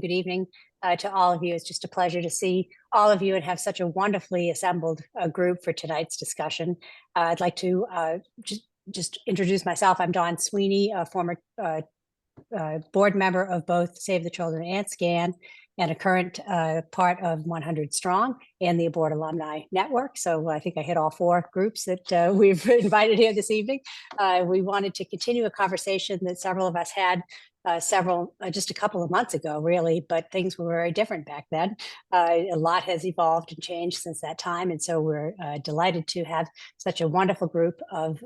Good evening to all of you. It's just a pleasure to see all of you and have such a wonderfully assembled group for tonight's discussion. I'd like to just introduce myself. I'm Dawn Sweeney, a former board member of both Save the Children and SCAN, and a current part of 100 Strong and the Abort Alumni Network. So I think I hit all four groups that we've invited here this evening. We wanted to continue a conversation that several of us had just a couple of months ago, really, but things were very different back then. A lot has evolved and changed since that time. And so we're delighted to have such a wonderful group of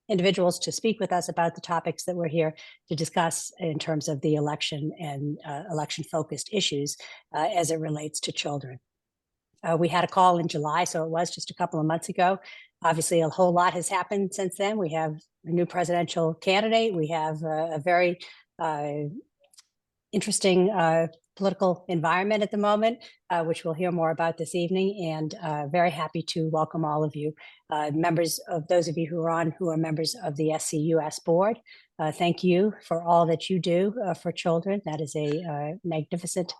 individuals to speak with us about the topics that we're here to discuss in terms of the election and election-focused issues as it relates to children. We had a call in July, so it was just a couple of months ago. Obviously, a whole lot has happened since then. We have a new presidential candidate. We have a very interesting political environment at the moment, which we'll hear more about this evening, and very happy to welcome all of you, members of those of you who are on, who are members of the SCUS board. Thank you for all that you do for children. That is a magnificent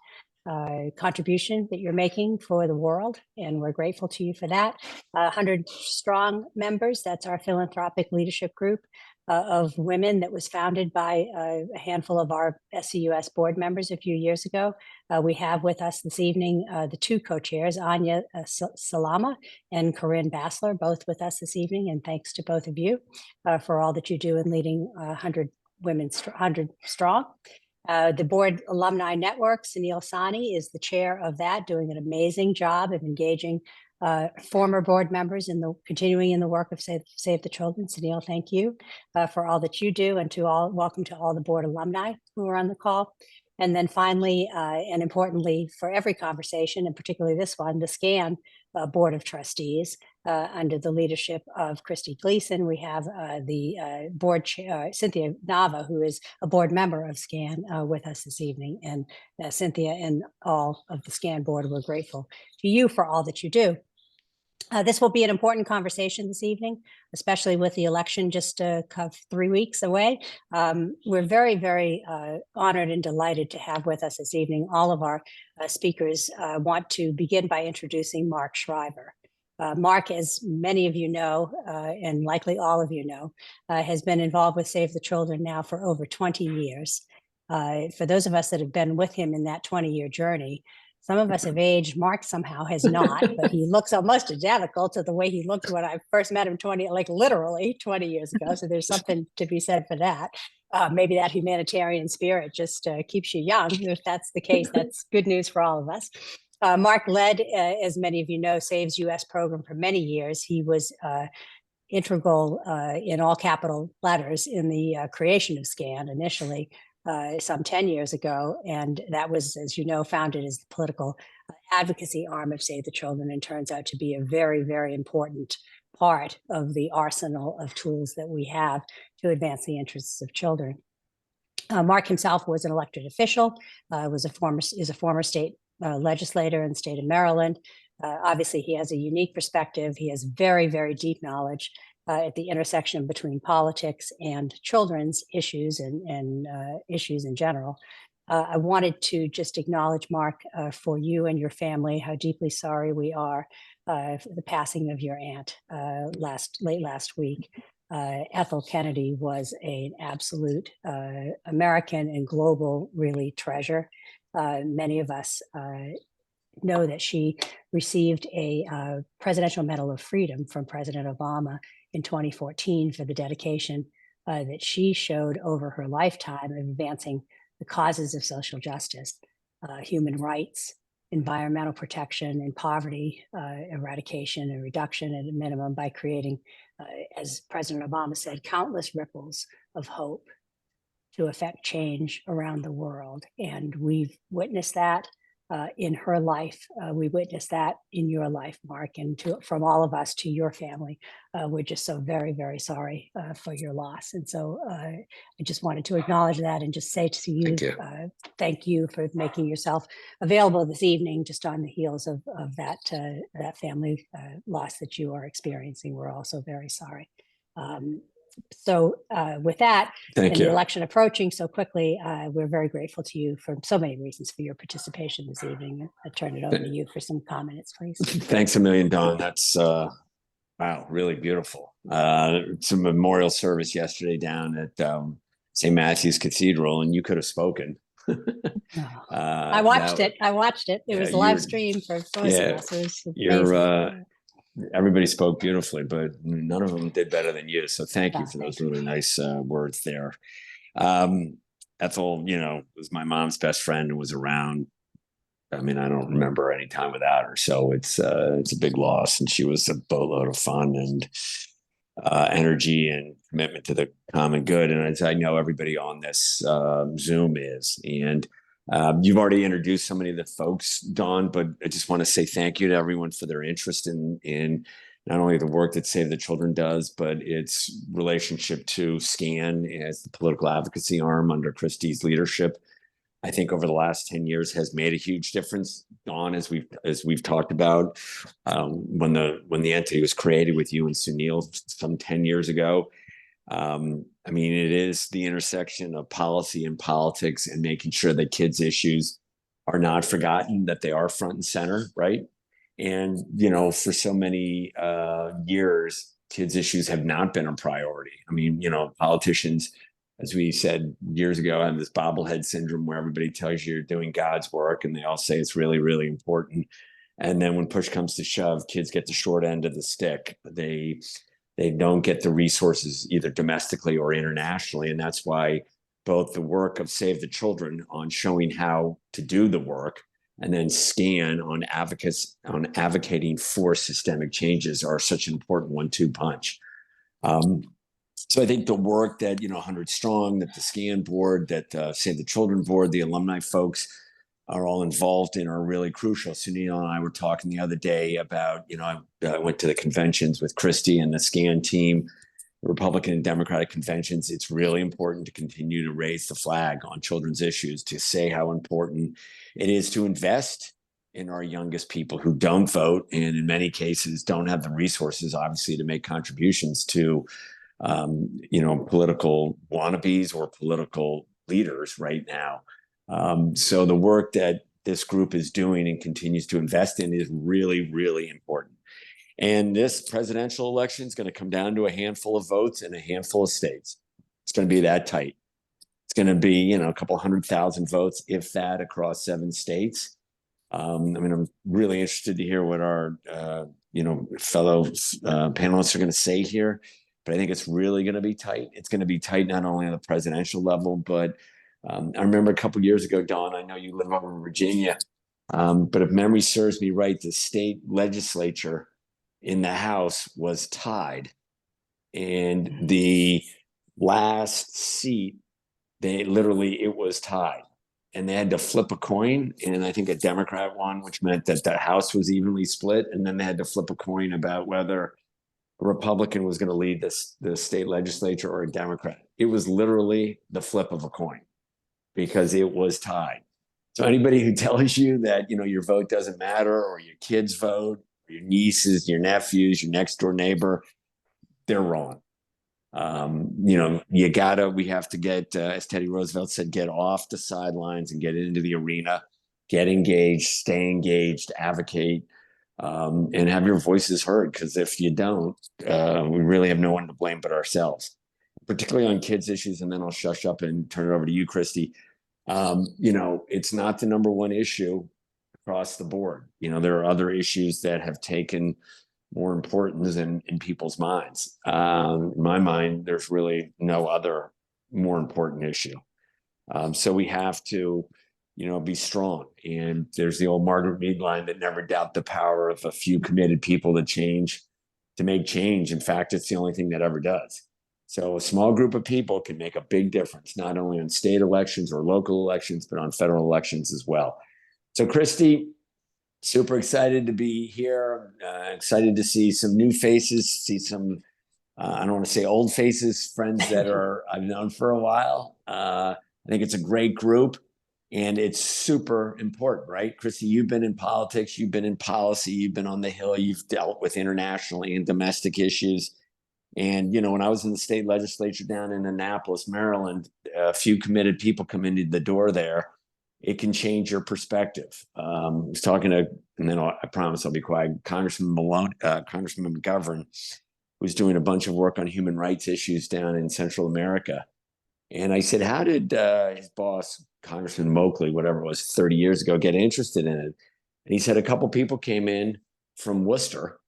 contribution that you're making for the world, and we're grateful to you for that. 100 Strong members, that's our philanthropic leadership group of women that was founded by a handful of our SCUS board members a few years ago. We have with us this evening the two co-chairs, Anya Salama and Corinne Bassler, both with us this evening, and thanks to both of you for all that you do in leading 100 Strong. The board alumni network, Sunil Sani is the chair of that, doing an amazing job of engaging former board members in the continuing in the work of Save the Children. Sunil, thank you for all that you do, and welcome to all the board alumni who are on the call. And then finally, and importantly for every conversation, and particularly this one, the SCAN Board of Trustees under the leadership of Christy Gleason. We have the board chair, Cynthia Nava, who is a board member of SCAN with us this evening. And Cynthia and all of the SCAN board, we're grateful to you for all that you do. This will be an important conversation this evening, especially with the election just 3 weeks away. We're very, very honored and delighted to have with us this evening all of our speakers. Want to begin by introducing Mark Shriver. Mark, as many of you know, and likely all of you know, has been involved with Save the Children now for over 20 years. For those of us that have been with him in that 20-year journey, some of us have aged. Mark somehow has not, but he looks almost identical to the way he looked when I first met him literally 20 years ago. So there's something to be said for that. Maybe that humanitarian spirit just keeps you young. If that's the case, that's good news for all of us. Mark led, as many of you know, Save's US program for many years. He was integral in all capital letters in the creation of SCAN initially, some 10 years ago. And that was, as you know, founded as the political advocacy arm of Save the Children, and turns out to be a very, very important part of the arsenal of tools that we have to advance the interests of children. Mark himself was an elected official, is a former state legislator in the state of Maryland. Obviously, he has a unique perspective. He has very, very deep knowledge at the intersection between politics and children's issues and issues in general. I wanted to just acknowledge, Mark, for you and your family, how deeply sorry we are for the passing of your aunt late last week. Ethel Kennedy was an absolute American and global, really, treasure. Many of us know that she received a Presidential Medal of Freedom from President Obama in 2014 for the dedication that she showed over her lifetime of advancing the causes of social justice, human rights, environmental protection, and poverty eradication and reduction at a minimum, by creating, as President Obama said, countless ripples of hope to affect change around the world. And we've witnessed that in her life. We witnessed that in your life, Mark, and from all of us to your family. We're just so very, very sorry for your loss. And so I just wanted to acknowledge that and just say to you, thank you for making yourself available this evening, just on the heels of that family loss that you are experiencing. We're also very sorry. So with that, Thank and the you. election approaching so quickly, we're very grateful to you for so many reasons for your participation this evening. I turn it over to you for some comments, please. Thanks a million, Don. That's wow, really beautiful. It's a memorial service yesterday down at St. Matthew's Cathedral, and you could have spoken. Oh, I watched that, it. I watched it. It yeah, was a live stream for most of us. It was you're amazing. everybody spoke beautifully, but none of them did better than you. So thank you Oh, for those thank you. really nice words there. Ethel, was my mom's best friend and was around. I mean, I don't remember any time without her, so it's a big loss. And she was a boatload of fun and energy and commitment to the common good. And as I know, everybody on this Zoom is. And you've already introduced so many of the folks, Dawn, but I just want to say thank you to everyone for their interest in not only the work that Save the Children does, but its relationship to SCAN as the political advocacy arm under Christie's leadership. I think over the last 10 years has made a huge difference. Dawn, as we've talked about, when the entity was created with you and Sunil some 10 years ago. I mean, it is the intersection of policy and politics and making sure that kids' issues are not forgotten, that they are front and center, right? And for so many years, kids' issues have not been a priority. I mean, politicians, as we said years ago, have this bobblehead syndrome where everybody tells you you're doing God's work and they all say it's really, really important. And then when push comes to shove, kids get the short end of the stick. They don't get the resources either domestically or internationally. And that's why both the work of Save the Children on showing how to do the work and then SCAN on advocating for systemic changes are such an important 1-2 punch. So I think the work that 100 Strong, that the SCAN board, that Save the Children board, the alumni folks are all involved in are really crucial. Sunil and I were talking the other day about, I went to the conventions with Christie and the SCAN team, Republican and Democratic conventions. It's really important to continue to raise the flag on children's issues, to say how important it is to invest in our youngest people who don't vote and in many cases don't have the resources, obviously, to make contributions to political wannabes or political leaders right now. So the work that this group is doing and continues to invest in is really, really important. And this presidential election is going to come down to a handful of votes in a handful of states. It's going to be that tight. It's going to be, a couple 100,000 votes, if that, across 7 states. I mean, I'm really interested to hear what our, fellow panelists are going to say here. But I think it's really going to be tight. It's going to be tight not only on the presidential level, but I remember a couple of years ago, Dawn, I know you live over in Virginia, but if memory serves me right, the state legislature in the House was tied. And the last seat, it was tied. And they had to flip a coin. And I think a Democrat won, which meant that the House was evenly split. And then they had to flip a coin about whether a Republican was going to lead the state legislature or a Democrat. It was literally the flip of a coin because it was tied. So anybody who tells you that, your vote doesn't matter, or your kids vote, or your nieces, your nephews, your next door neighbor, they're wrong. We have to get, as Teddy Roosevelt said, get off the sidelines and get into the arena, get engaged, stay engaged, advocate, and have your voices heard. Because if you don't, we really have no one to blame but ourselves, particularly on kids' issues. And then I'll shush up and turn it over to you, Christy. It's not the number one issue across the board. There are other issues that have taken more importance in people's minds. In my mind, there's really no other more important issue. So we have to, be strong. And there's the old Margaret Mead line that never doubt the power of a few committed people to make change. In fact, it's the only thing that ever does. So a small group of people can make a big difference, not only on state elections or local elections, but on federal elections as well. So Christy, super excited to be here. Excited to see some new faces, see some, I don't want to say old faces, friends that I've known for a while. I think it's a great group and it's super important, right? Christy, you've been in politics, you've been in policy, you've been on the Hill, you've dealt with internationally and domestic issues. And, you know, when I was in the state legislature down in Annapolis, Maryland, a few committed people come into the door there. It can change your perspective. I was talking to, and then I promise I'll be quiet, Congressman Malone, Congressman McGovern, who's doing a bunch of work on human rights issues down in Central America. And I said, how did his boss, Congressman Moakley, whatever it was, 30 years ago, get interested in it? And he said a couple people came in from Worcester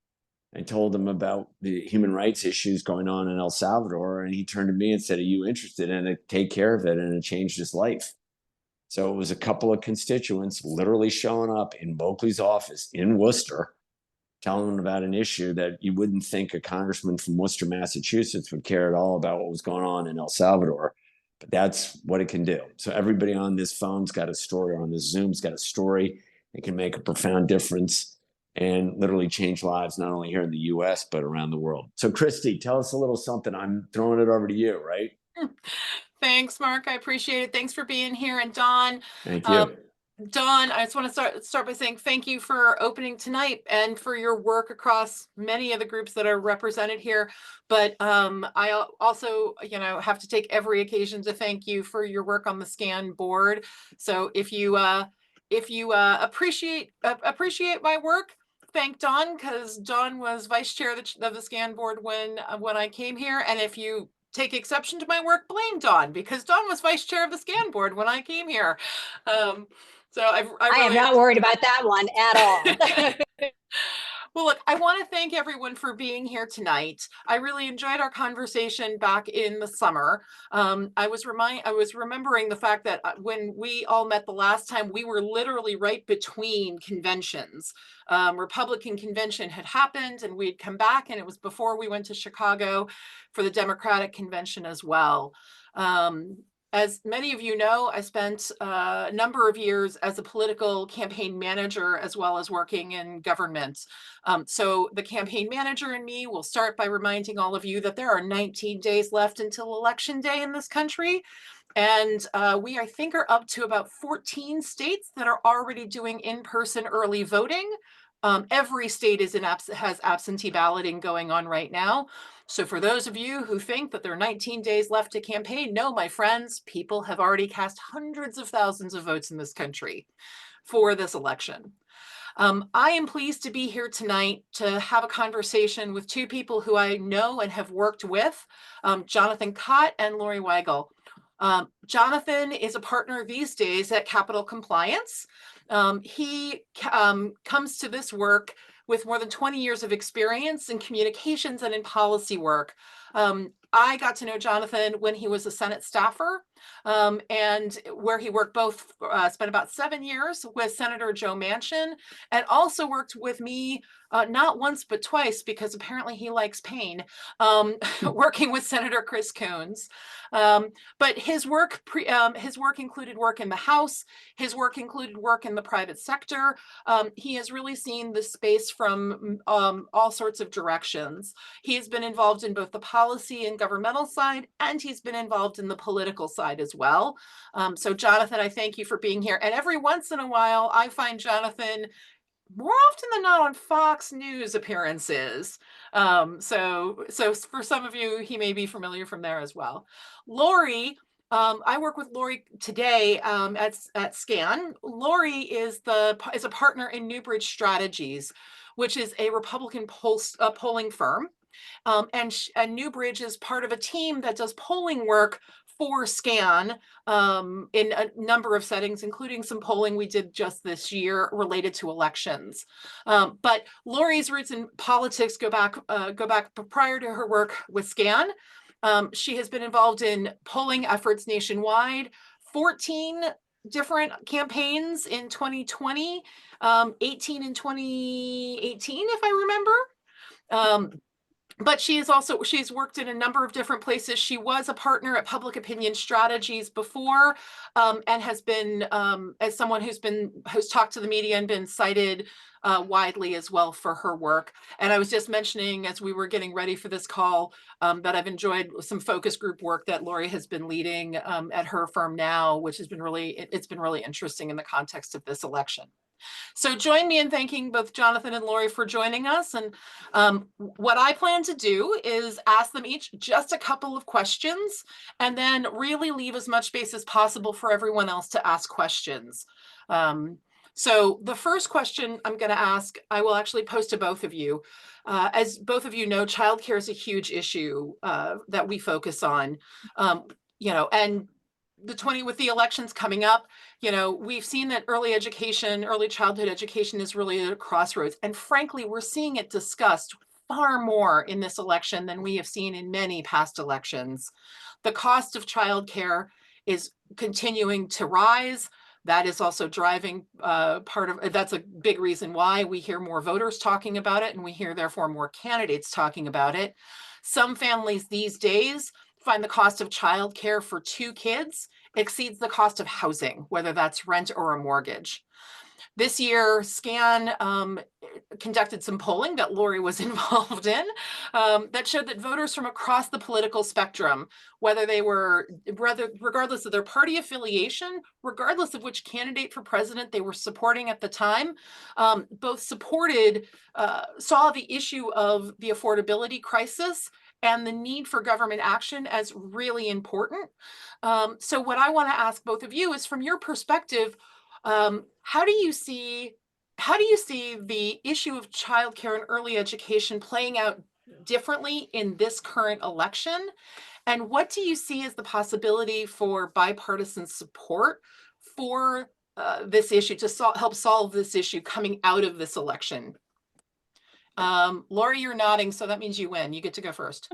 and told him about the human rights issues going on in El Salvador. And he turned to me and said, are you interested in it? Take care of it. And it changed his life. So it was a couple of constituents literally showing up in Moakley's office in Worcester, telling him about an issue that you wouldn't think a congressman from Worcester, Massachusetts would care at all about what was going on in El Salvador. But that's what it can do. So everybody on this phone's got a story, on this Zoom's got a story. It can make a profound difference and literally change lives, not only here in the US, but around the world. So Christy, tell us a little something. I'm throwing it over to you, right? Thanks, Mark. I appreciate it. Thanks for being here. And Dawn, Thank you. Dawn, I just want to start by saying thank you for opening tonight and for your work across many of the groups that are represented here. But I also, have to take every occasion to thank you for your work on the SCAN board. So if you appreciate my work, thank Dawn, because Dawn was vice chair of the SCAN board when I came here. And if you take exception to my work, blame Dawn, because Dawn was vice chair of the SCAN board when I came here. So I am really not worried about that one at all. Well, look, I want to thank everyone for being here tonight. I really enjoyed our conversation back in the summer. I was remembering the fact that when we all met the last time, we were literally right between conventions. Republican convention had happened and we'd come back, and it was before we went to Chicago for the Democratic convention as well. As many of you know, I spent a number of years as a political campaign manager, as well as working in government. So the campaign manager in me will start by reminding all of you that there are 19 days left until Election Day in this country. And we, I think, are up to about 14 states that are already doing in-person early voting. Every state has absentee balloting going on right now. So for those of you who think that there are 19 days left to campaign, no, my friends, people have already cast hundreds of thousands of votes in this country for this election. I am pleased to be here tonight to have a conversation with two people who I know and have worked with, Jonathan Cott and Lori Weigel. Jonathan is a partner these days at Capital Compliance. He comes to this work with more than 20 years of experience in communications and in policy work. I got to know Jonathan when he was a Senate staffer, and where he worked spent about 7 years with Senator Joe Manchin, and also worked with me not once but twice, because apparently he likes pain, working with Senator Chris Coons. But his work included work in the House. His work included work in the private sector. He has really seen the space from all sorts of directions. He has been involved in both the policy and governmental side, and he's been involved in the political side as well. So Jonathan, I thank you for being here. And every once in a while, I find Jonathan more often than not on Fox News appearances. So for some of you, he may be familiar from there as well. Lori, I work with Lori today at SCAN. Lori is a partner in Newbridge Strategies, which is a Republican polling firm. And Newbridge is part of a team that does polling work for SCAN in a number of settings, including some polling we did just this year related to elections. But Lori's roots in politics go back prior to her work with SCAN. She has been involved in polling efforts nationwide, 14 different campaigns in 2020, 18 in 2018, if I remember. But she's worked in a number of different places. She was a partner at Public Opinion Strategies before, and has been, as someone who's talked to the media and been cited widely as well for her work. And I was just mentioning, as we were getting ready for this call, that I've enjoyed some focus group work that Lori has been leading at her firm now, which has been really interesting in the context of this election. So join me in thanking both Jonathan and Lori for joining us. And what I plan to do is ask them each just a couple of questions and then really leave as much space as possible for everyone else to ask questions. So the first question I'm going to ask, I will actually pose to both of you. As both of you know, childcare is a huge issue that we focus on, and with the elections coming up, we've seen that early childhood education is really at a crossroads. And frankly, we're seeing it discussed far more in this election than we have seen in many past elections. The cost of childcare is continuing to rise. That is also driving that's a big reason why we hear more voters talking about it, and we hear therefore more candidates talking about it. Some families these days find the cost of childcare for 2 kids exceeds the cost of housing, whether that's rent or a mortgage. This year, SCAN conducted some polling that Lori was involved in that showed that voters from across the political spectrum, regardless of their party affiliation, regardless of which candidate for president they were supporting at the time, both saw the issue of the affordability crisis and the need for government action as really important. So what I want to ask both of you is, from your perspective, how do you see the issue of childcare and early education playing out differently in this current election? And what do you see as the possibility for bipartisan support for this issue to help solve this issue coming out of this election? Lori, you're nodding, so that means you win. You get to go first.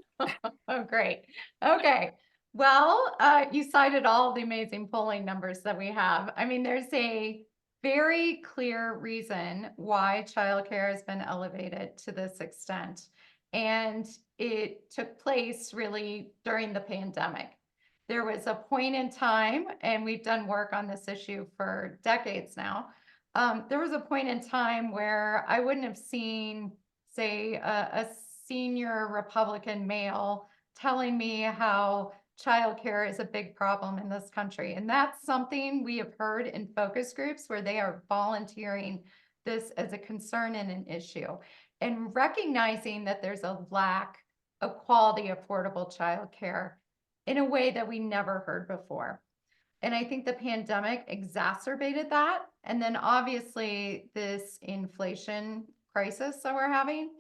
Oh, great. Okay. Well, you cited all the amazing polling numbers that we have. I mean, there's a very clear reason why childcare has been elevated to this extent. And it took place really during the pandemic. There was a point in time, and we've done work on this issue for decades now. There was a point in time where I wouldn't have seen, say, a senior Republican male telling me how childcare is a big problem in this country. And that's something we have heard in focus groups where they are volunteering this as a concern and an issue, and recognizing that there's a lack of quality, affordable childcare in a way that we never heard before. And I think the pandemic exacerbated that. And then obviously this inflation crisis that we're having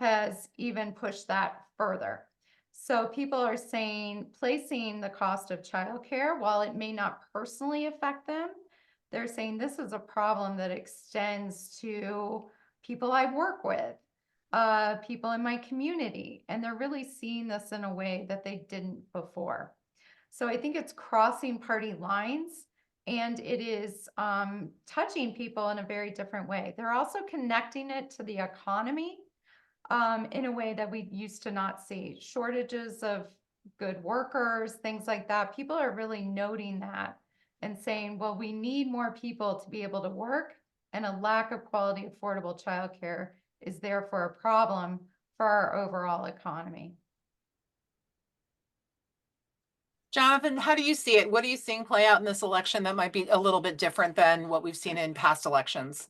has even pushed that further. So people are saying, placing the cost of childcare, while it may not personally affect them, they're saying this is a problem that extends to people I work with, people in my community, and they're really seeing this in a way that they didn't before. So I think it's crossing party lines, and it is touching people in a very different way. They're also connecting it to the economy in a way that we used to not see. Shortages of good workers, things like that. People are really noting that and saying, well, we need more people to be able to work, and a lack of quality, affordable childcare is therefore a problem for our overall economy. Jonathan, how do you see it? What are you seeing play out in this election that might be a little bit different than what we've seen in past elections?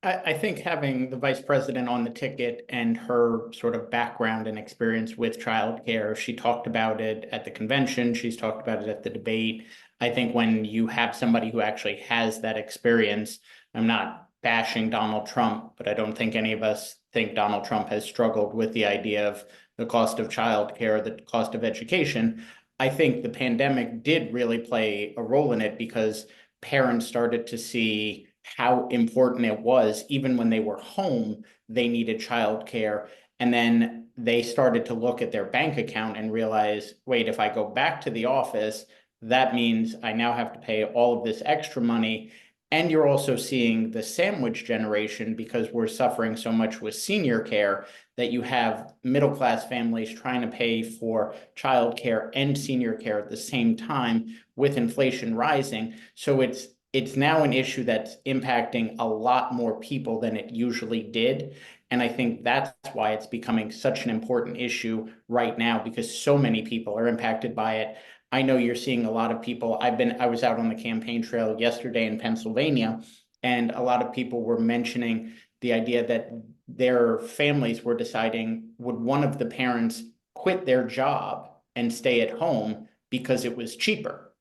I think having the vice president on the ticket and her sort of background and experience with childcare, she talked about it at the convention, she's talked about it at the debate. I think when you have somebody who actually has that experience, I'm not bashing Donald Trump, but I don't think any of us think Donald Trump has struggled with the idea of the cost of childcare, the cost of education. I think the pandemic did really play a role in it, because parents started to see how important it was. Even when they were home, they needed childcare. And then they started to look at their bank account and realize, wait, if I go back to the office, that means I now have to pay all of this extra money. And you're also seeing the sandwich generation, because we're suffering so much with senior care, that you have middle-class families trying to pay for childcare and senior care at the same time, with inflation rising. So it's now an issue that's impacting a lot more people than it usually did. And I think that's why it's becoming such an important issue right now, because so many people are impacted by it. I know you're seeing a lot of people. I was out on the campaign trail yesterday in Pennsylvania, And a lot of people were mentioning the idea that their families were deciding, would one of the parents quit their job and stay at home because it was cheaper?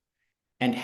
And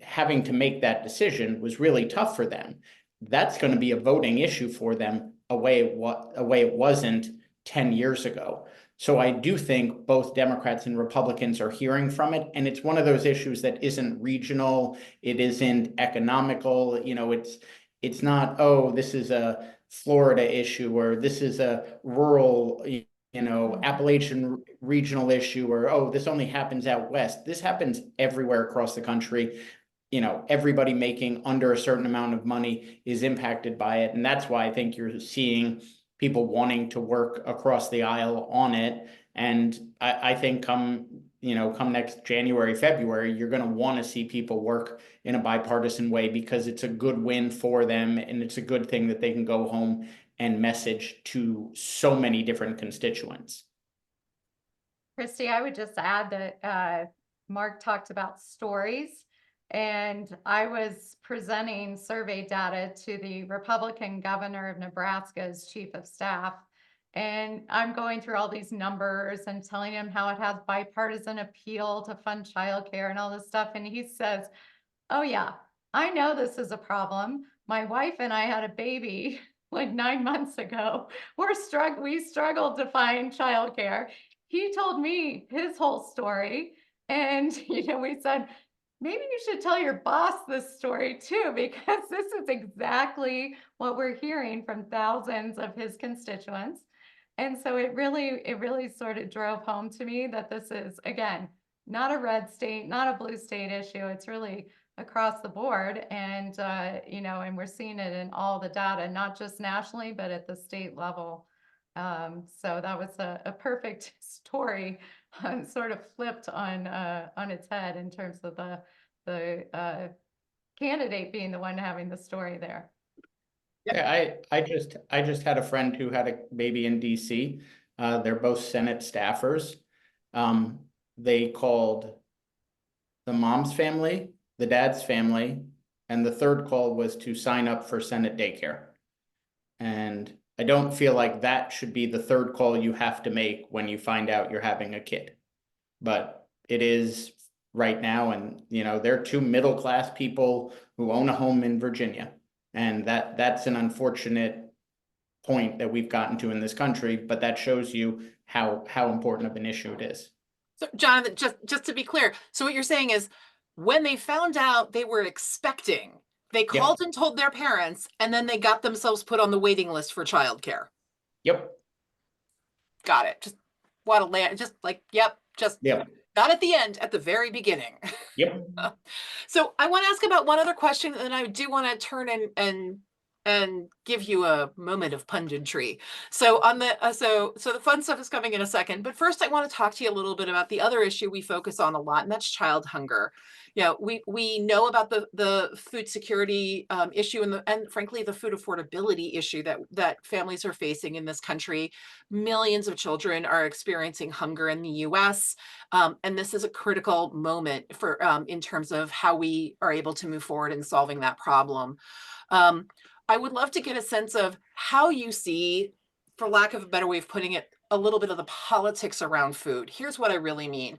having to make that decision was really tough for them. That's going to be a voting issue for them a way it wasn't 10 years ago. So I do think both Democrats and Republicans are hearing from it. And it's one of those issues that isn't regional, it isn't economical, you know, it's not, oh, this is a Florida issue, or this is a rural, you know, Appalachian regional issue, or, oh, this only happens out west. This happens everywhere across the country. You know, everybody making under a certain amount of money is impacted by it. And that's why I think you're seeing people wanting to work across the aisle on it. And I think come next January, February, you're going to want to see people work in a bipartisan way, because it's a good win for them. And it's a good thing that they can go home and message to so many different constituents. Christy, I would just add that Mark talked about stories, and I was presenting survey data to the Republican governor of Nebraska's chief of staff. And I'm going through all these numbers and telling him how it has bipartisan appeal to fund childcare and all this stuff. And he says, oh yeah, I know this is a problem. My wife and I had a baby like 9 months ago. We struggled to find childcare. He told me his whole story. And, we said, maybe you should tell your boss this story too, because this is exactly what we're hearing from thousands of his constituents. And so it really sort of drove home to me that this is, again, not a red state, not a blue state issue. It's really across the board. And, and we're seeing it in all the data, not just nationally, but at the state level. So that was a perfect story, sort of flipped on its head in terms of the candidate being the one having the story there. Yeah, I just had a friend who had a baby in DC. They're both Senate staffers. They called the mom's family, the dad's family, and the third call was to sign up for Senate daycare. And I don't feel like that should be the third call you have to make when you find out you're having a kid. But it is right now, and they're two middle-class people who own a home in Virginia. And that's an unfortunate point that we've gotten to in this country, but that shows you how important of an issue it is. So Jonathan, just to be clear, so what you're saying is when they found out they were expecting, they called and told their parents, and then they got themselves put on the waiting list for childcare. Yep. Got it. Just what a land, just like, not at the end, at the very beginning. Yep. So I want to ask about one other question, and I do want to turn and give you a moment of punditry. So on the so the fun stuff is coming in a second, but first I want to talk to you a little bit about the other issue we focus on a lot, and that's child hunger. We know about the food security issue and frankly the food affordability issue that families are facing in this country. Millions of children are experiencing hunger in the U.S. And this is a critical moment for in terms of how we are able to move forward in solving that problem. I would love to get a sense of how you see, for lack of a better way of putting it, a little bit of the politics around food. Here's what I really mean.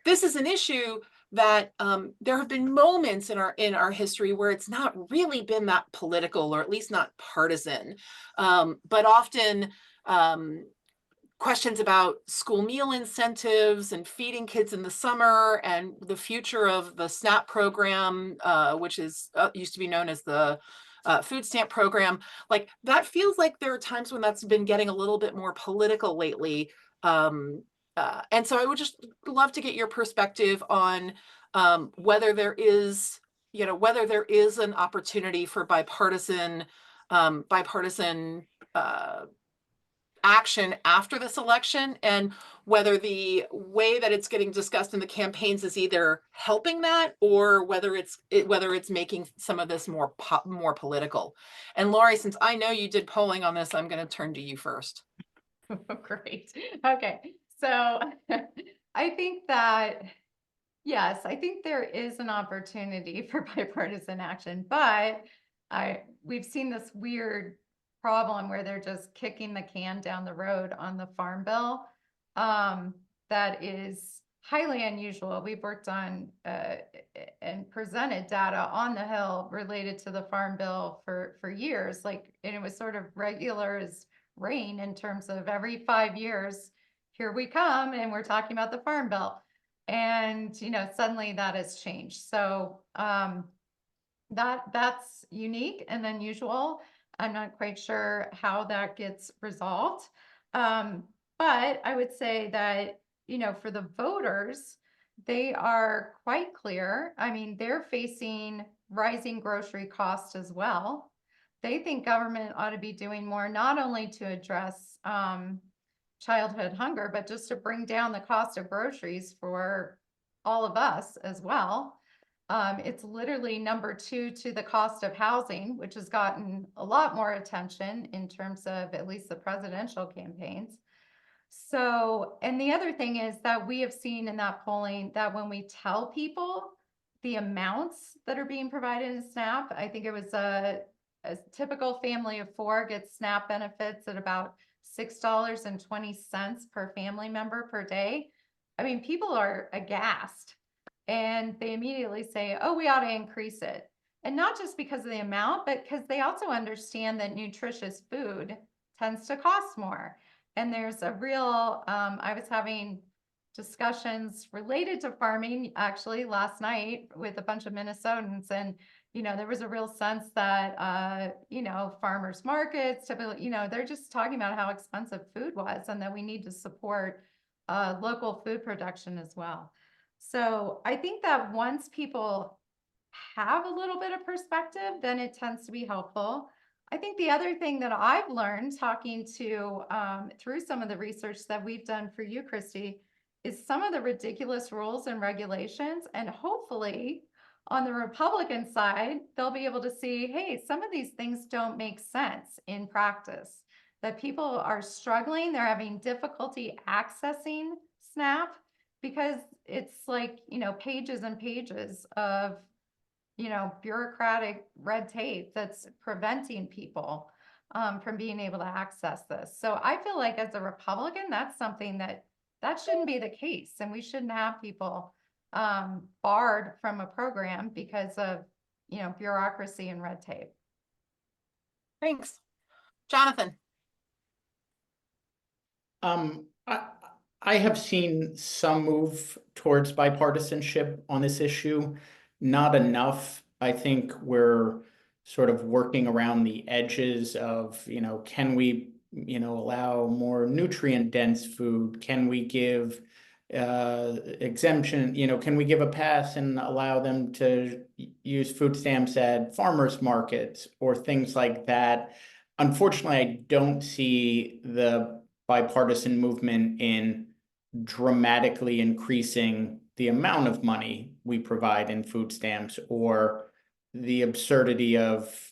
This is an issue that there have been moments in our history where it's not really been that political, or at least not partisan, but often questions about school meal incentives and feeding kids in the summer and the future of the SNAP program, which is used to be known as the food stamp program. Like that feels like there are times when that's been getting a little bit more political lately. And so I would just love to get your perspective on whether there is an opportunity for bipartisan action after this election, and whether the way that it's getting discussed in the campaigns is either helping that, or whether it's making some of this more political. And Lori, since I know you did polling on this, I'm going to turn to you first. Great. Okay. So I think that, yes, I think there is an opportunity for bipartisan action, but we've seen this weird problem where they're just kicking the can down the road on the farm bill. That is highly unusual. We've worked on and presented data on the Hill related to the farm bill for years, like, and it was sort of regular as rain in terms of every 5 years, here we come, and we're talking about the farm bill. And, you know, suddenly that has changed. So that's unique and unusual. I'm not quite sure how that gets resolved. But I would say that, you know, for the voters, they are quite clear. I mean, they're facing rising grocery costs as well. They think government ought to be doing more, not only to address childhood hunger, but just to bring down the cost of groceries for all of us as well. It's literally number 2 to the cost of housing, which has gotten a lot more attention in terms of at least the presidential campaigns. So, and the other thing is that we have seen in that polling that when we tell people the amounts that are being provided in SNAP, I think it was a typical family of 4 gets SNAP benefits at about $6.20 per family member per day. I mean, people are aghast, and they immediately say, oh, we ought to increase it. And not just because of the amount, but because they also understand that nutritious food tends to cost more. And there's a real, I was having discussions related to farming actually last night with a bunch of Minnesotans, and, you know, there was a real sense that, you know, farmers markets, typically, you know, they're just talking about how expensive food was and that we need to support local food production as well. So I think that once people have a little bit of perspective, then it tends to be helpful. I think the other thing that I've learned talking to through some of the research that we've done for you, Christy, is some of the ridiculous rules and regulations. And hopefully on the Republican side, they'll be able to see, hey, some of these things don't make sense in practice, that people are struggling, they're having difficulty accessing SNAP because it's like, you know, pages and pages of, you know, bureaucratic red tape that's preventing people from being able to access this. So I feel like as a Republican, that's something that shouldn't be the case. And we shouldn't have people barred from a program because of, you know, bureaucracy and red tape. Thanks. Jonathan. I have seen some move towards bipartisanship on this issue, not enough. I think we're sort of working around the edges of, you know, can we, you know, allow more nutrient dense food? Can we give exemption, you know, can we give a pass and allow them to use food stamps at farmers markets or things like that? Unfortunately, I don't see the bipartisan movement in dramatically increasing the amount of money we provide in food stamps, or the absurdity of,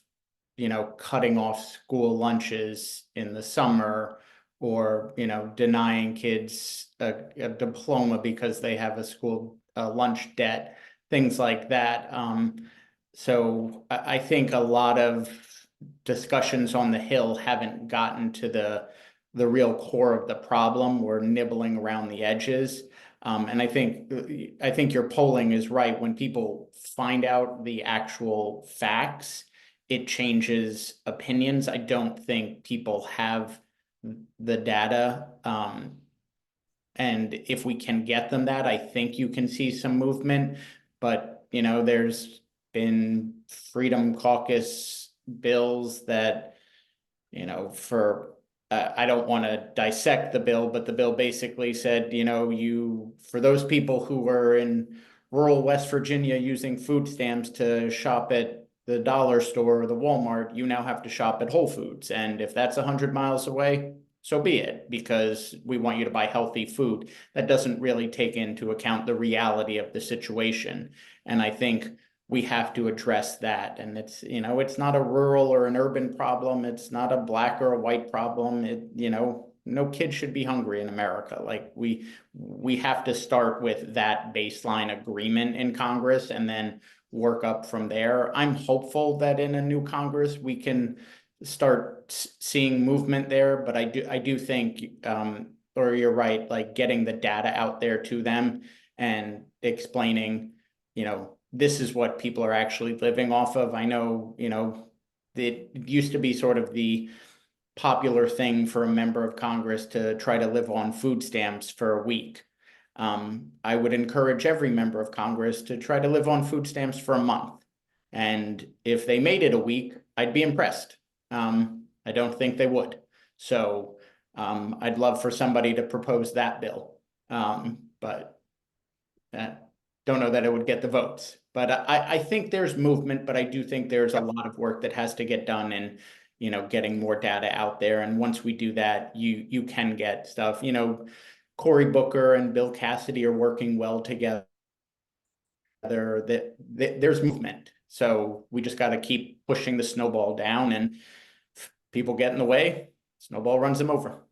you know, cutting off school lunches in the summer, or, you know, denying kids a diploma because they have a school lunch debt, things like that. So I think a lot of discussions on the Hill haven't gotten to the real core of the problem. We're nibbling around the edges. And I think your polling is right. When people find out the actual facts, it changes opinions. I don't think people have the data. And if we can get them that, I think you can see some movement. But, you know, there's been Freedom Caucus bills that, you know, for I don't want to dissect the bill, but the bill basically said, you know, for those people who were in rural West Virginia using food stamps to shop at the dollar store or the Walmart, you now have to shop at Whole Foods. And if that's 100 miles away, so be it, because we want you to buy healthy food. That doesn't really take into account the reality of the situation. And I think we have to address that. And it's, you know, it's not a rural or an urban problem. It's not a black or a white problem. It, you know, no kid should be hungry in America. Like we have to start with that baseline agreement in Congress, and then work up from there. I'm hopeful that in a new Congress, we can start seeing movement there, but I do think, or you're right, like getting the data out there to them and explaining, this is what people are actually living off of. I know, it used to be sort of the popular thing for a member of Congress to try to live on food stamps for a week. I would encourage every member of Congress to try to live on food stamps for a month. And if they made it a week, I'd be impressed. I don't think they would. So I'd love for somebody to propose that bill. But don't know that it would get the votes. But I think there's movement, but I do think there's a lot of work that has to get done in, getting more data out there. And once we do that, you can get stuff. Cory Booker and Bill Cassidy are working well together. That there's movement. So we just got to keep pushing the snowball down, and if people get in the way, snowball runs them over.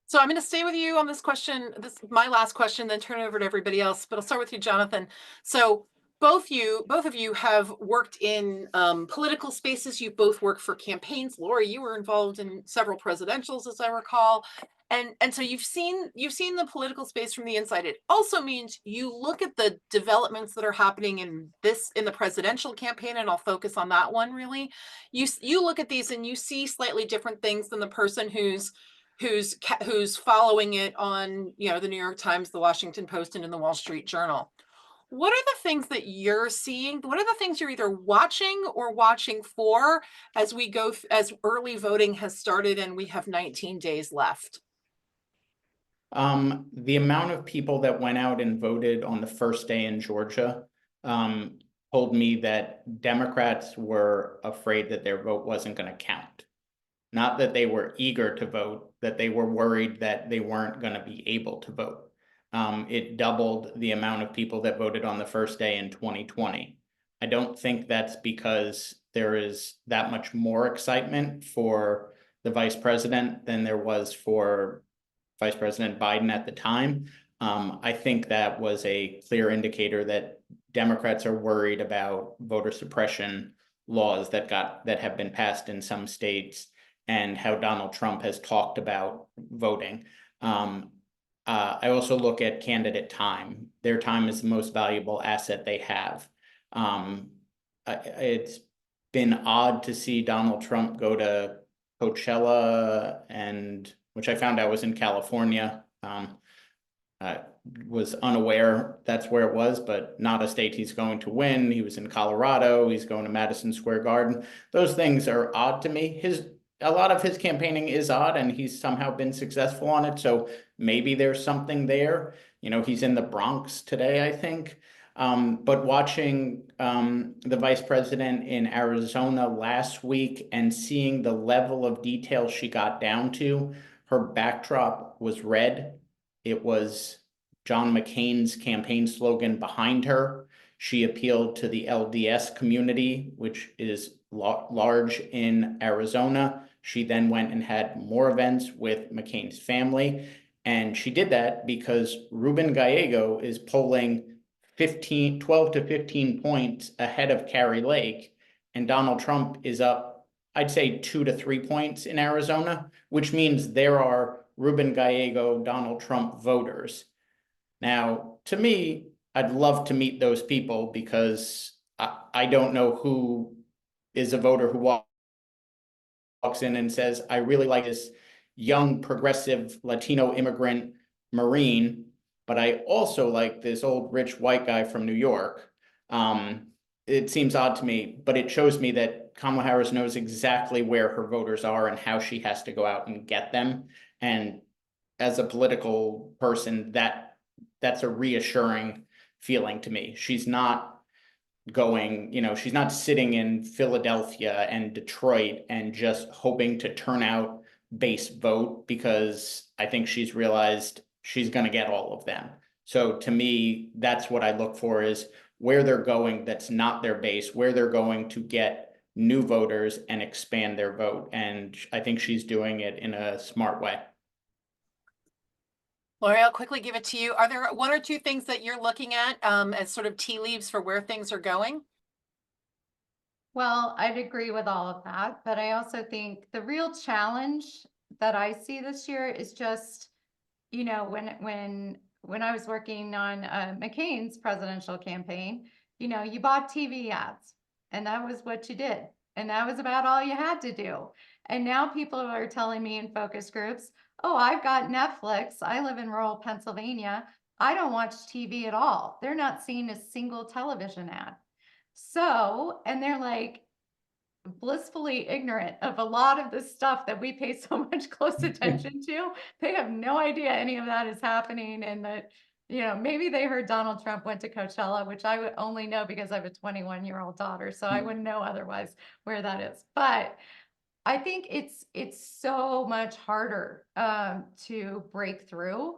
So I'm going to stay with you on this question. This is my last question, then turn it over to everybody else. But I'll start with you, Jonathan. So both of you have worked in political spaces. You both worked for campaigns. Lori, you were involved in several presidentials, as I recall. And so you've seen the political space from the inside. It also means you look at the developments that are happening in the presidential campaign, and I'll focus on that one really. You look at these and you see slightly different things than the person who's following it on, the New York Times, the Washington Post, and in the Wall Street Journal. What are the things that you're seeing? What are the things you're either watching or watching for as we go, as early voting has started and we have 19 days left? The amount of people that went out and voted on the first day in Georgia told me that Democrats were afraid that their vote wasn't going to count. Not that they were eager to vote, that they were worried that they weren't going to be able to vote. It doubled the amount of people that voted on the first day in 2020. I don't think that's because there is that much more excitement for the vice president than there was for Vice President Biden at the time. I think that was a clear indicator that Democrats are worried about voter suppression laws that have been passed in some states, and how Donald Trump has talked about voting. I also look at candidate time. Their time is the most valuable asset they have. It's been odd to see Donald Trump go to Coachella, and which I found out was in California. I was unaware that's where it was, but not a state he's going to win. He was in Colorado. He's going to Madison Square Garden. Those things are odd to me. A lot of his campaigning is odd, and he's somehow been successful on it. So maybe there's something there. He's in the Bronx today, I think. But watching the vice president in Arizona last week and seeing the level of detail she got down to, her backdrop was red. It was John McCain's campaign slogan behind her. She appealed to the LDS community, which is large in Arizona. She then went and had more events with McCain's family. And she did that because Ruben Gallego is polling 12 to 15 points ahead of Kari Lake. And Donald Trump is up, I'd say 2 to 3 points in Arizona, which means there are Ruben Gallego, Donald Trump voters. Now, to me, I'd love to meet those people, because I don't know who is a voter who walks in and says, I really like this young, progressive Latino immigrant Marine, but I also like this old rich white guy from New York. It seems odd to me, but it shows me that Kamala Harris knows exactly where her voters are and how she has to go out and get them. And as a political person, that's a reassuring feeling to me. She's not going, she's not sitting in Philadelphia and Detroit and just hoping to turn out base vote, because I think she's realized she's going to get all of them. So to me, that's what I look for, is where they're going that's not their base, where they're going to get new voters and expand their vote. And I think she's doing it in a smart way. Lori, I'll quickly give it to you. Are there one or two things that you're looking at as sort of tea leaves for where things are going? Well, I'd agree with all of that, but I also think the real challenge that I see this year is just, you know, when I was working on McCain's presidential campaign, you know, you bought TV ads, and that was what you did, and that was about all you had to do. And now people are telling me in focus groups, "Oh, I've got Netflix. I live in rural Pennsylvania. I don't watch TV at all." They're not seeing a single television ad. So, and they're like blissfully ignorant of a lot of the stuff that we pay so much close attention to. They have no idea any of that is happening, and that, you know, maybe they heard Donald Trump went to Coachella, which I would only know because I have a 21-year-old daughter, so I wouldn't know otherwise where that is. But I think it's so much harder to break through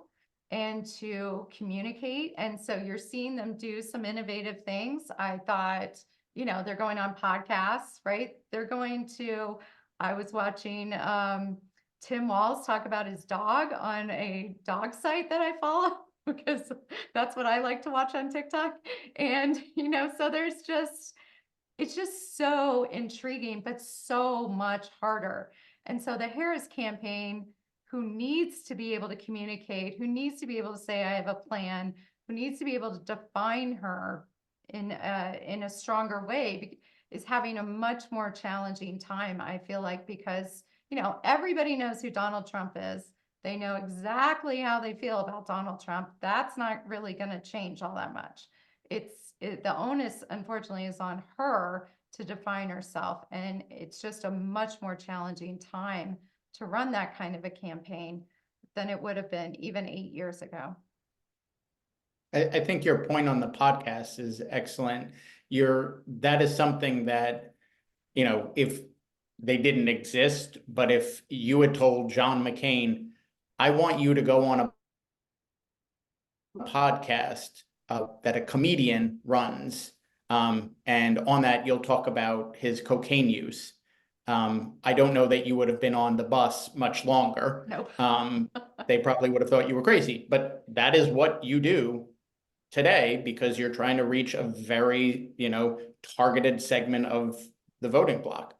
and to communicate. And so you're seeing them do some innovative things. I thought, you know, they're going on podcasts, right? They're going to, I was watching Tim Walz talk about his dog on a dog site that I follow because that's what I like to watch on TikTok. And, you know, so there's just, it's just so intriguing, but so much harder. And so the Harris campaign, who needs to be able to communicate, who needs to be able to say, I have a plan, who needs to be able to define her in a stronger way, is having a much more challenging time, I feel like, because, you know, everybody knows who Donald Trump is. They know exactly how they feel about Donald Trump. That's not really going to change all that much. The onus, unfortunately, is on her to define herself. And it's just a much more challenging time to run that kind of a campaign than it would have been even 8 years ago. I think your point on the podcast is excellent. That is something that, you know, if they didn't exist, but if you had told John McCain, I want you to go on a podcast that a comedian runs, and on that you'll talk about his cocaine use. I don't know that you would have been on the bus much longer. Nope. They probably would have thought you were crazy, but that is what you do today because you're trying to reach a very, you know, targeted segment of the voting bloc.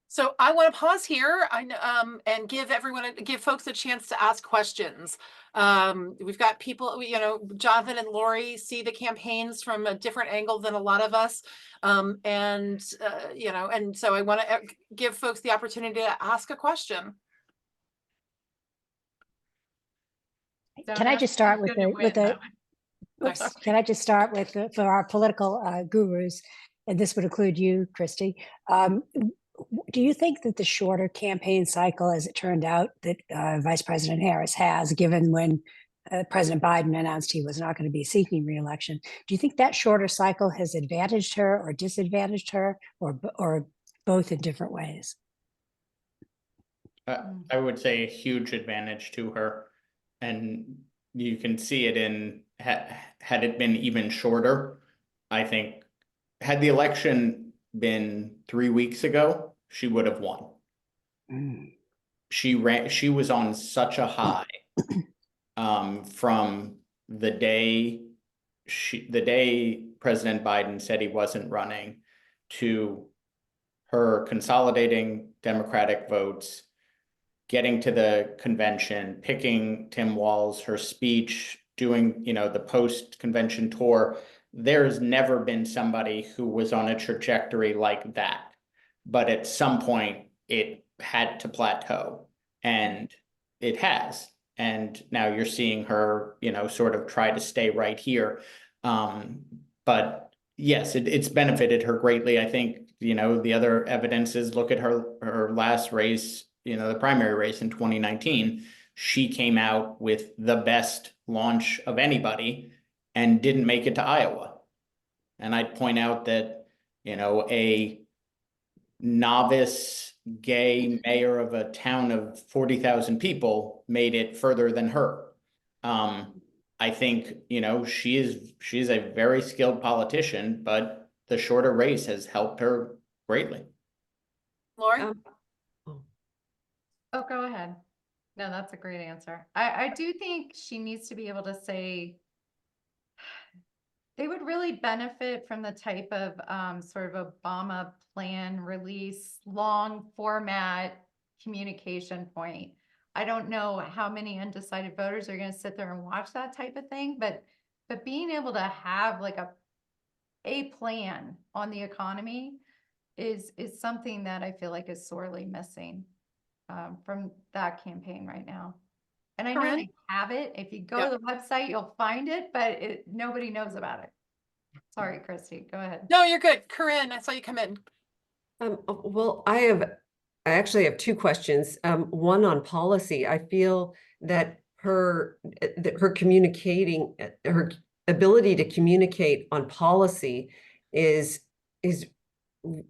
So I want to pause here and give folks a chance to ask questions. We've got people, you know, Jonathan and Lori see the campaigns from a different angle than a lot of us. You know, and so I want to give folks the opportunity to ask a question. Can I just start with can I just start with for our political gurus, and this would include you, Christy. Do you think that the shorter campaign cycle, as it turned out, that Vice President Harris has, given when President Biden announced he was not going to be seeking re-election, do you think that shorter cycle has advantaged her or disadvantaged her, or both in different ways? I would say a huge advantage to her, and you can see it in had it been even shorter. I think had the election been 3 weeks ago, she would have won. She was on such a high from the day President Biden said he wasn't running to her consolidating Democratic votes, getting to the convention, picking Tim Walz, her speech, doing, you know, the post-convention tour. There's never been somebody who was on a trajectory like that. But at some point, it had to plateau, and it has. And now you're seeing her, you know, sort of try to stay right here. But yes, it's benefited her greatly. I think, you know, the other evidence is look at her last race, you know, the primary race in 2019. She came out with the best launch of anybody and didn't make it to Iowa. And I'd point out that, you know, a novice gay mayor of a town of 40,000 people made it further than her. I think, you know, she's a very skilled politician, but the shorter race has helped her greatly. Lori? Oh, go ahead. No, that's a great answer. I do think she needs to be able to say they would really benefit from the type of sort of Obama plan release, long format communication point. I don't know how many undecided voters are going to sit there and watch that type of thing, but being able to have like a plan on the economy is something that I feel like is sorely missing from that campaign right now. And I know Corinne? they have it. If you go Yep. to the website, you'll find it, but nobody knows about it. Sorry, Christy, go ahead. No, you're good. Corinne, I saw you come in. Well, I actually have two questions. One on policy. I feel that her communicating, her ability to communicate on policy is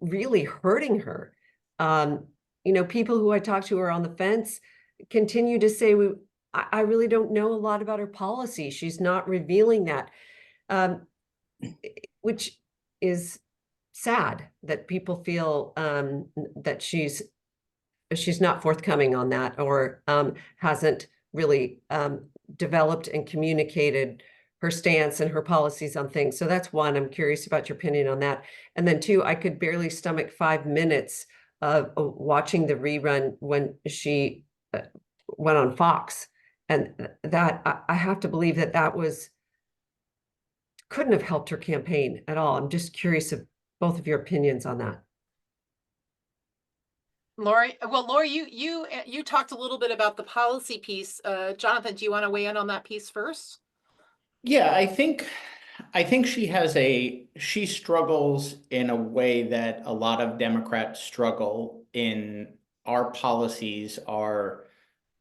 really hurting her. You know, people who I talk to are on the fence continue to say, I really don't know a lot about her policy. She's not revealing that, which is sad that people feel that she's not forthcoming on that, or hasn't really developed and communicated her stance and her policies on things. So that's one. I'm curious about your opinion on that. And then two, I could barely stomach 5 minutes of watching the rerun when she went on Fox. And that I have to believe that couldn't have helped her campaign at all. I'm just curious of both of your opinions on that. Lori, well, Lori, you talked a little bit about the policy piece. Jonathan, do you want to weigh in on that piece first? Yeah, I think she struggles in a way that a lot of Democrats struggle in. Our policies are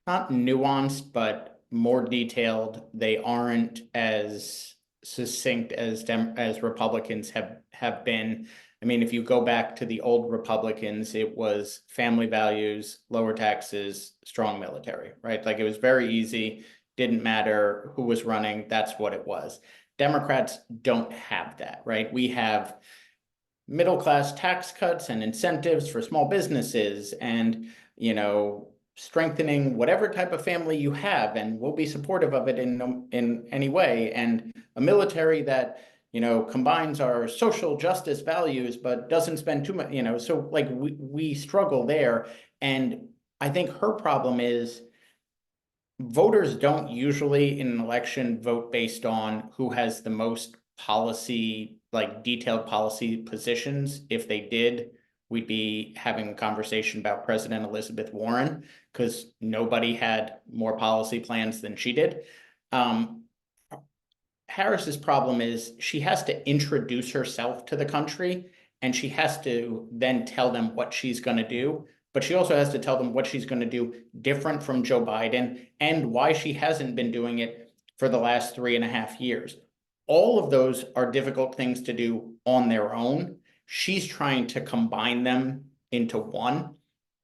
not nuanced, but more detailed. They aren't as succinct as Republicans have been. I mean, if you go back to the old Republicans, it was family values, lower taxes, strong military, right? Like it was very easy, didn't matter who was running, that's what it was. Democrats don't have that, right? We have middle-class tax cuts and incentives for small businesses and, you know, strengthening whatever type of family you have, and we'll be supportive of it in any way, and a military that, you know, combines our social justice values but doesn't spend too much, you know, so like we struggle there. And I think her problem is voters don't usually in an election vote based on who has the most policy, like detailed policy positions. If they did, we'd be having a conversation about President Elizabeth Warren, because nobody had more policy plans than she did. Harris's problem is she has to introduce herself to the country, and she has to then tell them what she's going to do. But she also has to tell them what she's going to do different from Joe Biden and why she hasn't been doing it for the last 3.5 years. All of those are difficult things to do on their own. She's trying to combine them into one,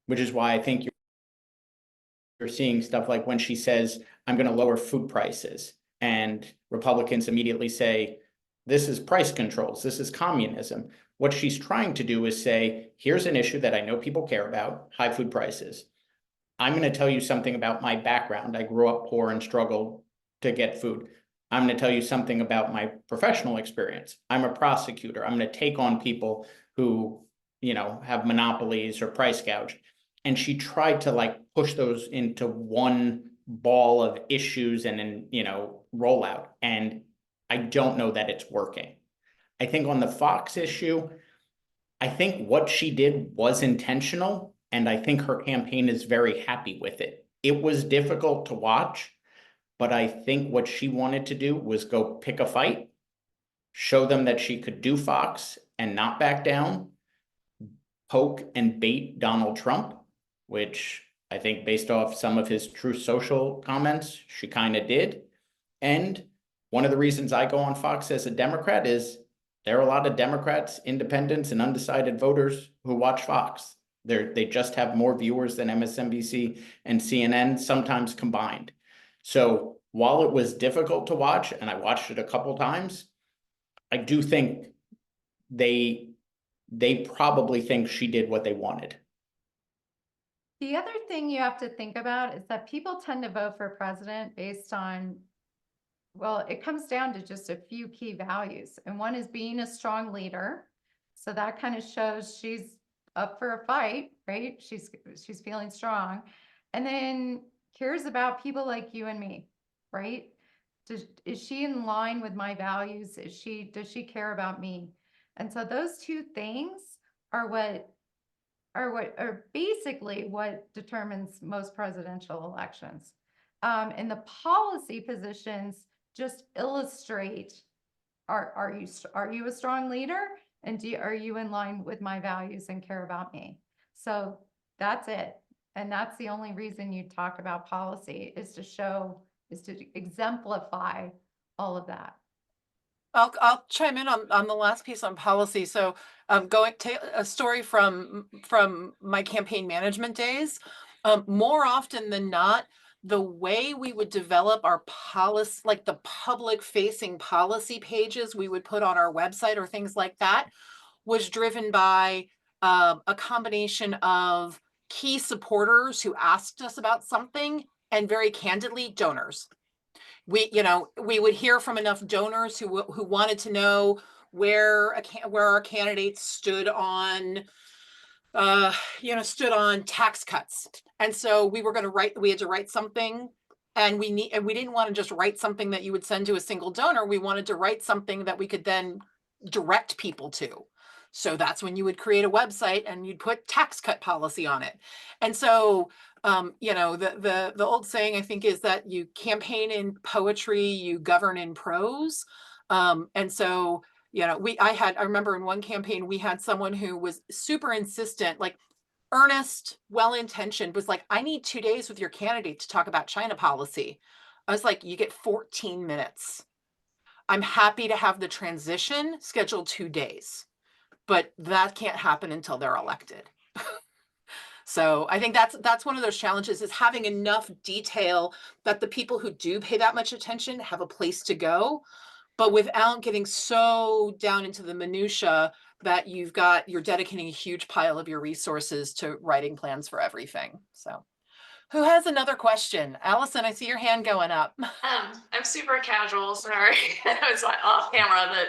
which is why I think you're seeing stuff like when she says, I'm going to lower food prices, and Republicans immediately say, this is price controls, this is communism. What she's trying to do is say, here's an issue that I know people care about, high food prices. I'm going to tell you something about my background. I grew up poor and struggled to get food. I'm going to tell you something about my professional experience. I'm a prosecutor. I'm going to take on people who, you know, have monopolies or price gouge. And she tried to like push those into one ball of issues and then, you know, rollout. And I don't know that it's working. I think on the Fox issue, I think what she did was intentional, and I think her campaign is very happy with it. It was difficult to watch, but I think what she wanted to do was go pick a fight, show them that she could do Fox and not back down, poke and bait Donald Trump, which I think based off some of his Truth Social comments, she kind of did. And one of the reasons I go on Fox as a Democrat is there are a lot of Democrats, independents, and undecided voters who watch Fox. They just have more viewers than MSNBC and CNN, sometimes combined. So while it was difficult to watch, and I watched it a couple times, I do think they probably think she did what they wanted. The other thing you have to think about is that people tend to vote for president based on, well, it comes down to just a few key values. And one is being a strong leader. So that kind of shows she's up for a fight, right? She's feeling strong. And then cares about people like you and me, right? Is she in line with my values? Does she care about me? And so those two things are basically what determines most presidential elections. And the policy positions just illustrate, are you a strong leader? And are you in line with my values and care about me? So that's it. And that's the only reason you talk about policy, is to exemplify all of that. I'll chime in on the last piece on policy. So going to a story from my campaign management days. More often than not, the way we would develop our policy, like the public facing policy pages we would put on our website or things like that, was driven by a combination of key supporters who asked us about something, and very candidly, donors. We would hear from enough donors who wanted to know where our candidates stood on tax cuts. And so we had to write something, and we didn't want to just write something that you would send to a single donor. We wanted to write something that we could then direct people to. So that's when you would create a website and you'd put tax cut policy on it. And so the old saying, I think, is that you campaign in poetry, you govern in prose. And so, I remember in one campaign, we had someone who was super insistent, like earnest, well-intentioned, was like, I need 2 days with your candidate to talk about China policy. I was like, you get 14 minutes. I'm happy to have the transition scheduled 2 days, but that can't happen until they're elected. So I think that's one of those challenges, is having enough detail that the people who do pay that much attention have a place to go, but without getting so down into the minutia that you're dedicating a huge pile of your resources to writing plans for everything. So who has another question? Allison, I see your hand going up. I'm super casual, sorry. I was off camera, but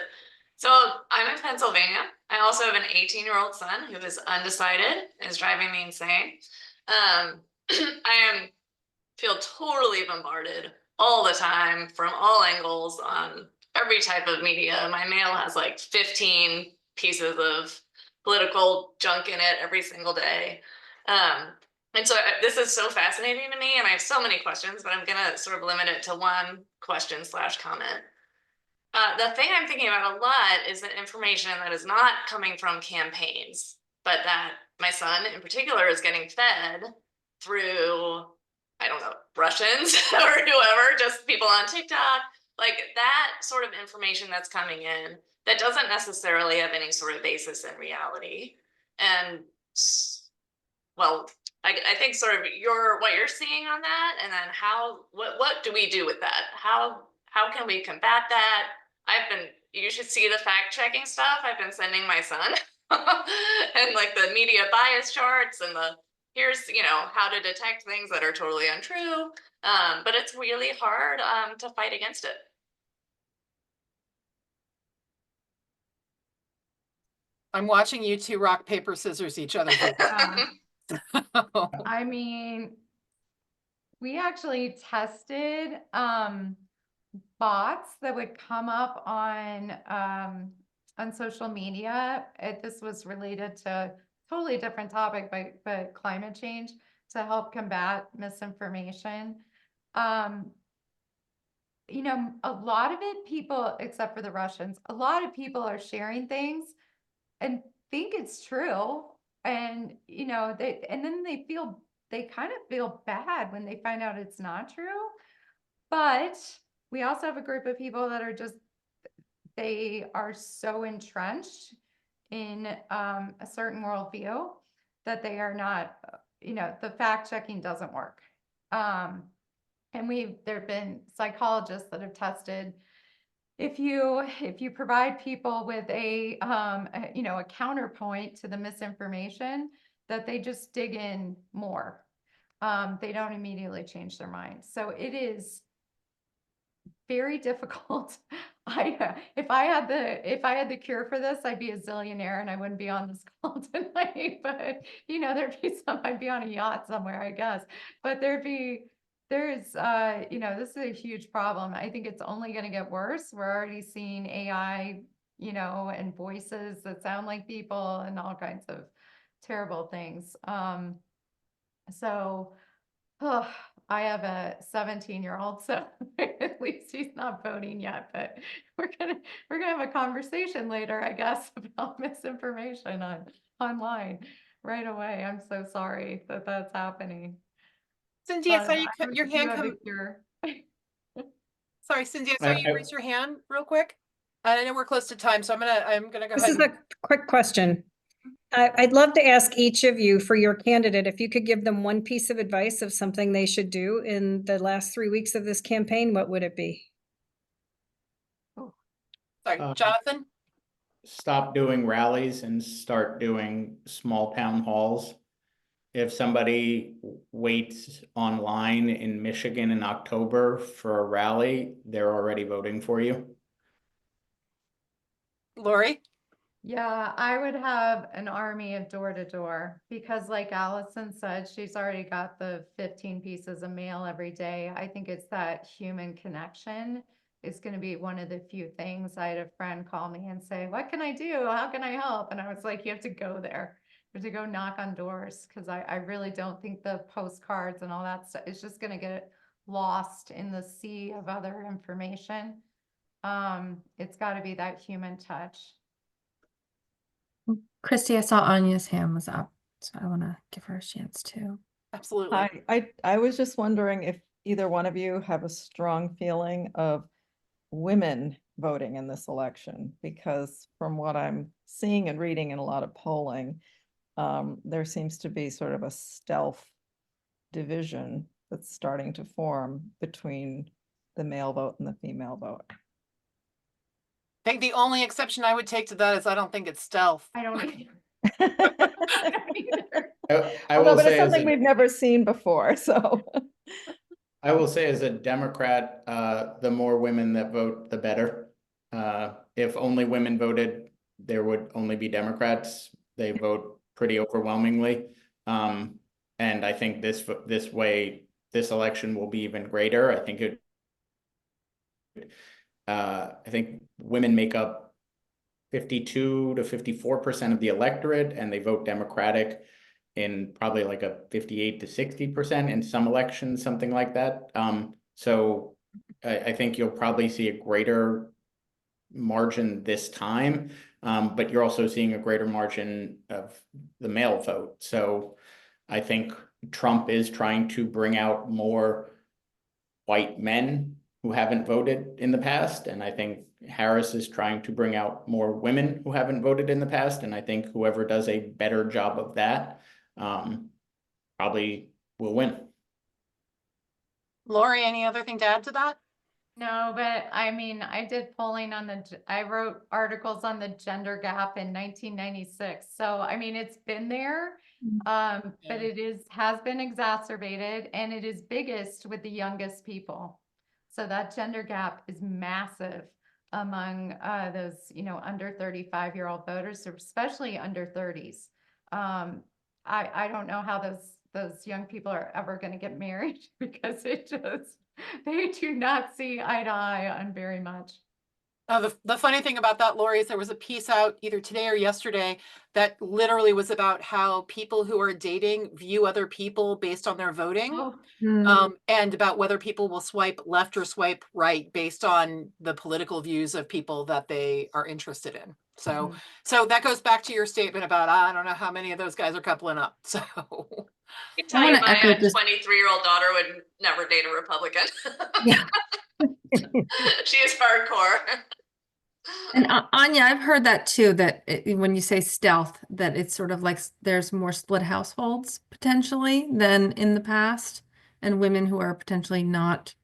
so I'm in Pennsylvania. I also have an 18-year-old son who is undecided, is driving me insane. I feel totally bombarded all the time from all angles on every type of media. My mail has like 15 pieces of political junk in it every single day. And so this is so fascinating to me, and I have so many questions, but I'm gonna sort of limit it to one question/comment. The thing I'm thinking about a lot is the information that is not coming from campaigns, but that my son in particular is getting fed through, I don't know, Russians or whoever, just people on TikTok, like that sort of information that's coming in that doesn't necessarily have any sort of basis in reality. And well, I think sort of what you're seeing on that, and then what do we do with that? How can we combat that? You should see the fact checking stuff I've been sending my son and like the media bias charts and here's how to detect things that are totally untrue. But it's really hard to fight against it. I'm watching you two rock, paper, scissors each other. I mean, we actually tested bots that would come up on social media. This was related to totally different topic, but climate change, to help combat misinformation. A lot of it, people, except for the Russians, a lot of people are sharing things and think it's true. And, then they kind of feel bad when they find out it's not true. But we also have a group of people that they are so entrenched in a certain worldview that they are not, the fact checking doesn't work. And there have been psychologists that have tested, if you provide people with a counterpoint to the misinformation, that they just dig in more. They don't immediately change their mind. So it is very difficult. If I had the cure for this, I'd be a zillionaire and I wouldn't be on this call tonight. But there'd be I'd be on a yacht somewhere, I guess. But this is a huge problem. I think it's only going to get worse. We're already seeing AI, and voices that sound like people and all kinds of terrible things. So I have a 17-year-old, so at least he's not voting yet, but we're gonna have a conversation later, I guess, about misinformation online right away. I'm so sorry that that's happening. Cynthia, I saw But you I cut hope your you hand have a come. cure. Sorry, Cynthia, I saw you raise your hand real quick. I know we're close to time, so I'm gonna go This ahead. is a quick question. I'd love to ask each of you, for your candidate, if you could give them one piece of advice of something they should do in the last 3 weeks of this campaign, what would it be? Sorry, Jonathan? Stop doing rallies and start doing small town halls. If somebody waits online in Michigan in October for a rally, they're already voting for you. Lori? Yeah, I would have an army of door to door because like Allison said, she's already got the 15 pieces of mail every day. I think it's that human connection is going to be one of the few things. I had a friend call me and say, what can I do? How can I help? And I was like, you have to go there. You have to go knock on doors because I really don't think the postcards and all that stuff is just going to get lost in the sea of other information. It's got to be that human touch. Christy, I saw Anya's hand was up, so I want to give her a chance too. Absolutely. I was just wondering if either one of you have a strong feeling of women voting in this election, because from what I'm seeing and reading in a lot of polling, there seems to be sort of a stealth division that's starting to form between the male vote and the female vote. I think the only exception I would take to that is I don't think it's stealth. I don't either. I don't either. I Although, will but it's say as something we've never seen before, so. I will say as a Democrat, the more women that vote, the better. If only women voted, there would only be Democrats. They vote pretty overwhelmingly. And I think this way, this election will be even greater. I think women make up 52 to 54% of the electorate, and they vote Democratic in probably like a 58 to 60% in some elections, something like that. So I think you'll probably see a greater margin this time, but you're also seeing a greater margin of the male vote. So I think Trump is trying to bring out more white men who haven't voted in the past. And I think Harris is trying to bring out more women who haven't voted in the past. And I think whoever does a better job of that probably will win. Lori, any other thing to add to that? No, but I mean, I did polling I wrote articles on the gender gap in 1996. So, I mean, it's been there, but it has been exacerbated, and it is biggest with the youngest people. So that gender gap is massive among those, under 35-year-old voters, especially under 30s. I don't know how those young people are ever going to get married because they do not see eye to eye on very much. The funny thing about that, Lori, is there was a piece out either today or yesterday that literally was about how people who are dating view other people based on their voting. Oh. And about whether people will swipe left or swipe right based on the political views of people that they are interested in. So, so that goes back to your statement about, I don't know how many of those guys are coupling up. So I tell you, my 23-year-old daughter would never date a Republican. Yeah. She is hardcore. And Anya, I've heard that too, that when you say stealth, that it's sort of like there's more split households potentially than in the past, and women who are potentially not,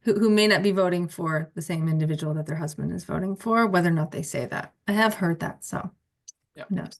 who may not be voting for the same individual that their husband is voting for, whether or not they say that. I have heard that, so Yep. who knows?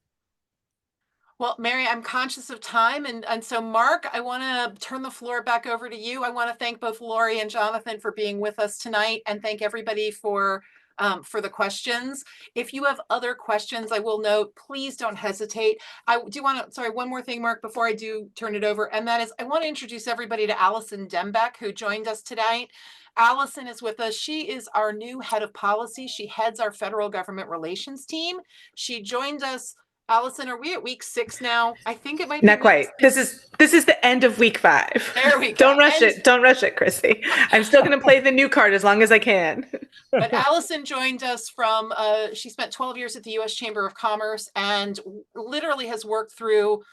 Well, Mary, I'm conscious of time. And so, Mark, I want to turn the floor back over to you. I want to thank both Lori and Jonathan for being with us tonight, and thank everybody for the questions. If you have other questions, I will note, please don't hesitate. I do want to, sorry, one more thing, Mark, before I do turn it over. And that is, I want to introduce everybody to Allison Dembeck, who joined us tonight. Allison is with us. She is our new head of policy. She heads our federal government relations team. She joined us. Allison, are we at week 6 now? I think it might be Not week quite. This 6. is the end of week 5. There we go. Don't rush it. Don't rush it, Chrissy. I'm still going to play the new card as long as I can. But Allison joined us from, she spent 12 years at the U.S. Chamber of Commerce and literally has worked through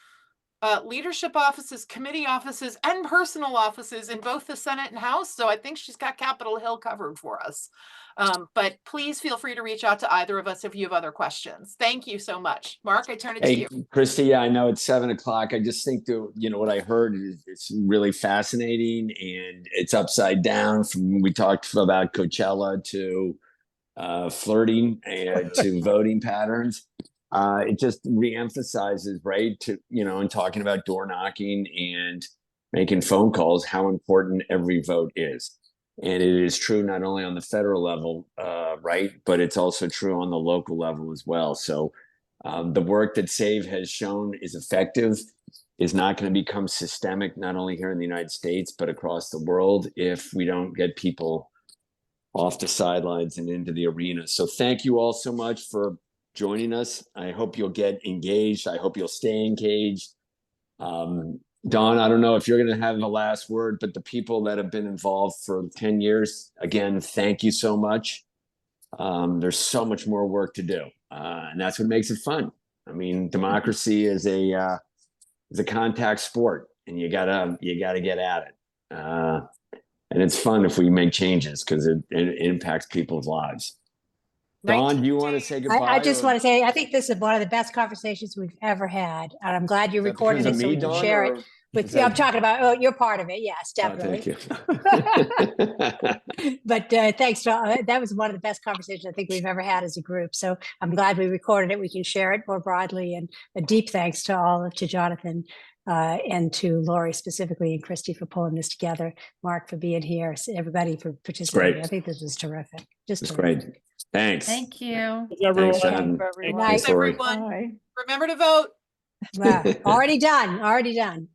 leadership offices, committee offices, and personal offices in both the Senate and House. So I think she's got Capitol Hill covered for us. But please feel free to reach out to either of us if you have other questions. Thank you so much. Mark, I turn it to you. Christy, yeah, I know it's 7 o'clock. I just think what I heard is it's really fascinating, and it's upside down from we talked about Coachella to flirting and to voting patterns. It just reemphasizes, right, to, and talking about door knocking and making phone calls, how important every vote is. And it is true not only on the federal level, right, but it's also true on the local level as well. So the work that SAVE has shown is effective, is not going to become systemic, not only here in the United States, but across the world, if we don't get people off the sidelines and into the arena. So thank you all so much for joining us. I hope you'll get engaged. I hope you'll stay engaged. Dawn, I don't know if you're going to have the last word, but the people that have been involved for 10 years, again, thank you so much. There's so much more work to do, and that's what makes it fun. I mean, democracy is a contact sport, and you gotta get at it. And it's fun if we make changes, because it impacts people's lives. Dawn, do you want to say goodbye? I just want to say, I think this is one of the best conversations we've ever had. And I'm glad you recorded it so we can share it with you. I'm talking about, you're part of it. Yes, definitely. Thank you. But thanks, that was one of the best conversations I think we've ever had as a group. So I'm glad we recorded it. We can share it more broadly. And a deep thanks to Jonathan and to Lori specifically, and Christy for pulling this together, Mark for being here, everybody for participating. Great. I think this was terrific. Just It's terrific. great. Thanks. Thank you. Thanks, John. Good night. Thanks, everyone. Bye. Remember to vote. Wow. Already done.